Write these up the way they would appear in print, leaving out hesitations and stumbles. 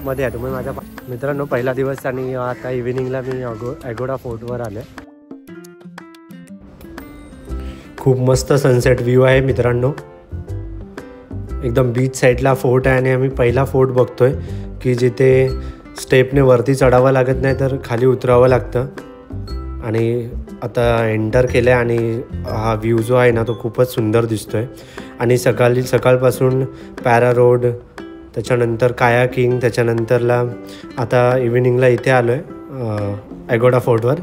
मध्ये आहे तुम्ही माझ्या मित्रांनो. पहिला दिवस आणि आता इव्हिनिंगला मी ॲगोडा फोर्टवर आले. खूप मस्त सनसेट व्ह्यू आहे मित्रांनो. एकदम बीच साईडला फोर्ट आहे आणि आम्ही पहिला फोर्ट बघतोय की जिथे स्टेपने वरती चढावं लागत नाही तर खाली उतरावं लागतं. आणि आता एंटर केलं आहे आणि हा व्ह्यू जो आहे ना तो खूपच सुंदर दिसतो आहे. आणि सकाळपासून पॅरा रोड, त्याच्यानंतर कायाकिंग, त्याच्यानंतरला आता इव्हिनिंगला इथे आलो आहे ॲगोडा फोर्टवर.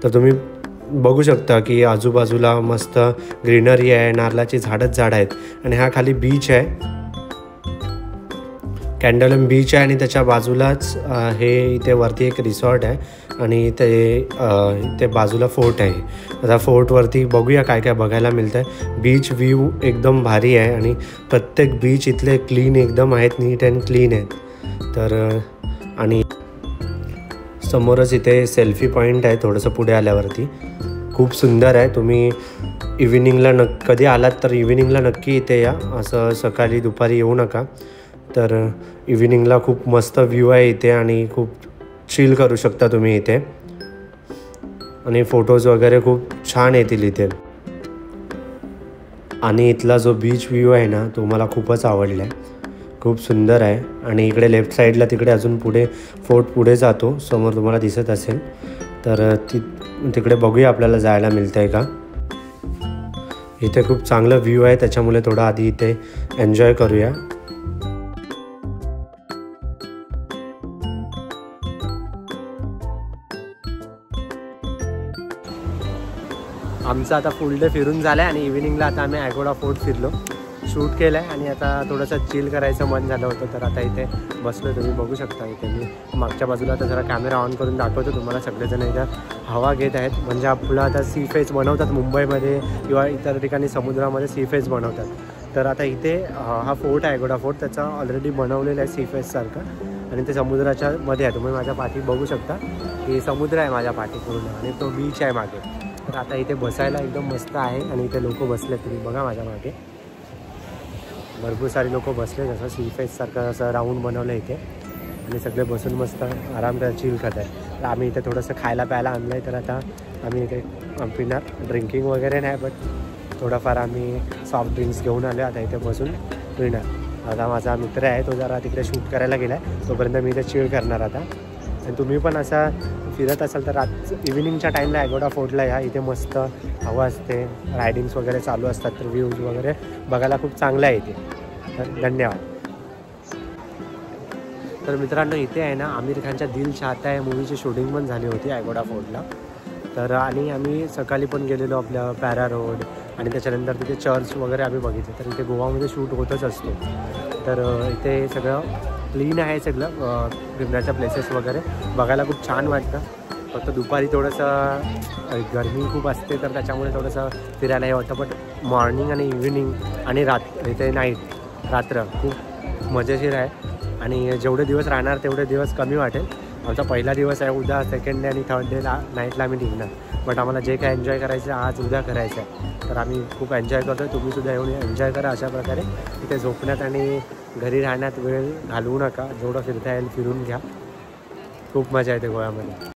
तर तुम्ही बघू शकता की आजूबाजूला मस्त ग्रीनरी आहे, नारळाची झाडच आहेत. आणि हा खाली बीच आहे, कॅन्डलम बीच आहे. आणि त्याच्या बाजूलाच हे इथे वरती एक रिसॉर्ट आहे आणि ते बाजूला फोर्ट आहे. आता फोर्टवरती बघूया काय काय बघायला मिळतं आहे. बीच व्ह्यू एकदम भारी आहे आणि प्रत्येक बीच इथले क्लीन एकदम आहेत, नीट अँड क्लीन आहेत. तर आणि समोरच इथे सेल्फी पॉईंट आहे थोडंसं पुढे आल्यावरती. खूप सुंदर आहे. तुम्ही इव्हिनिंगला कधी आलात तर इव्हिनिंगला नक्की इथे या, असं सकाळी दुपारी येऊ नका. तर इव्हिनिंगला खूप मस्त व्ह्यू आहे इथे आणि खूप चिल करू शकता तुम्ही इथे. आणि फोटोज वगैरे खूप छान येतील इथे. आणि इथला जो बीच व्ह्यू आहे ना तो मला खूपच आवडला आहे, खूप सुंदर आहे. आणि इकडे लेफ्ट साईडला तिकडे अजून पुढे फोर्ट पुढे जातो, समोर तुम्हाला दिसत असेल. तर तिकडे बघूया आपल्याला जायला मिळतं आहे का. इथे खूप चांगलं व्ह्यू आहे त्याच्यामुळे थोडं आधी इथे एन्जॉय करूया. आमचं आता फुल डे फिरून झालं आहे आणि इव्हिनिंगला आता आम्ही ॲगोडा फोर्ट फिरलो, शूट केलं आहे आणि आता थोडंसं चिल करायचं मन झालं होतं. तर आता इथे बसलो, तुम्ही बघू शकता. इथे मी मागच्या बाजूला आता जरा कॅमेरा ऑन करून दाखवतो तुम्हाला. सगळेजण इथं हवा घेत आहेत. म्हणजे आपलं आता सी फेस बनवतात मुंबईमध्ये किंवा इतर ठिकाणी समुद्रामध्ये सी फेस बनवतात. तर आता इथे हा फोर्ट आहे ॲगोडा फोर्ट, त्याचा ऑलरेडी बनवलेला आहे सी फेससारखं आणि ते समुद्राच्या मध्ये आहे. तुम्ही माझ्या पाठी बघू शकता की समुद्र आहे माझ्या पाठी पूर्ण आणि तो बीच आहे मागे. तर आता इथे बसायला एकदम मस्त आहे आणि इथे लोक बसले, तुम्ही बघा माझ्या मागे भरपूर सारी लोक बसले. जसं सी फेससारखं असं राऊंड बनवलं इथे आणि सगळे बसून मस्त आराम चिल करत आहे. तर आम्ही इथे थोडंसं खायला प्यायला आणलं आहे. तर आता आम्ही इथे पिणार, ड्रिंकिंग वगैरे नाही बट थोडंफार आम्ही सॉफ्ट ड्रिंक्स घेऊन आलो. आता इथे बसून पिणार. आता माझा मित्र आहे तो जरा तिकडे शूट करायला गेला आहे, तोपर्यंत मी इथे चिल करणार आता. आणि तुम्ही पण असा फिरत असाल तर इव्हिनिंगच्या टाईमला ॲगोडा फोर्टला या. इथे मस्त हवा असते, रायडिंग्स वगैरे चालू असतात, तर व्ह्यूज वगैरे बघायला खूप चांगलं आहे इथे. तर धन्यवाद. तर मित्रांनो इथे आहे ना आमिर खानच्या दिल चाहता है मूवीची शूटिंग पण झाली होती ॲगोडा फोर्टला. तर आणि आम्ही सकाळी पण गेलेलो आपल्या पॅरा रोड आणि त्याच्यानंतर तिथे चर्च वगैरे आम्ही बघितले. तर इथे गोवामध्ये शूट होतच असतो. तर इथे सगळं क्लीन आहे, सगळं फिरण्याच्या प्लेसेस वगैरे बघायला खूप छान वाटतं. फक्त दुपारी थोडंसं गरमी खूप असते तर त्याच्यामुळे थोडंसं फिरायला हे होतं. बट मॉर्निंग आणि इव्हिनिंग आणि इथे रात्र खूप मजेशीर आहे. आणि जेवढे दिवस राहणार तेवढे दिवस कमी वाटेल. आमचा पहिला दिवस आहे, उद्या सेकंड डे आणि थर्ड डे नाईटला आम्ही निघणार. बट आम्हाला जे काय एन्जॉय करायचं आज उद्या करायचं आहे. तर आम्ही खूप एन्जॉय करतो आहे. तुम्हीसुद्धा येऊन एन्जॉय करा अशा प्रकारे. इथे झोपण्यात आणि घरी राहण्यात वेळ घालवू नका. जेवढं फिरता येईल फिरून घ्या. खूप मजा येते गोव्यामध्ये.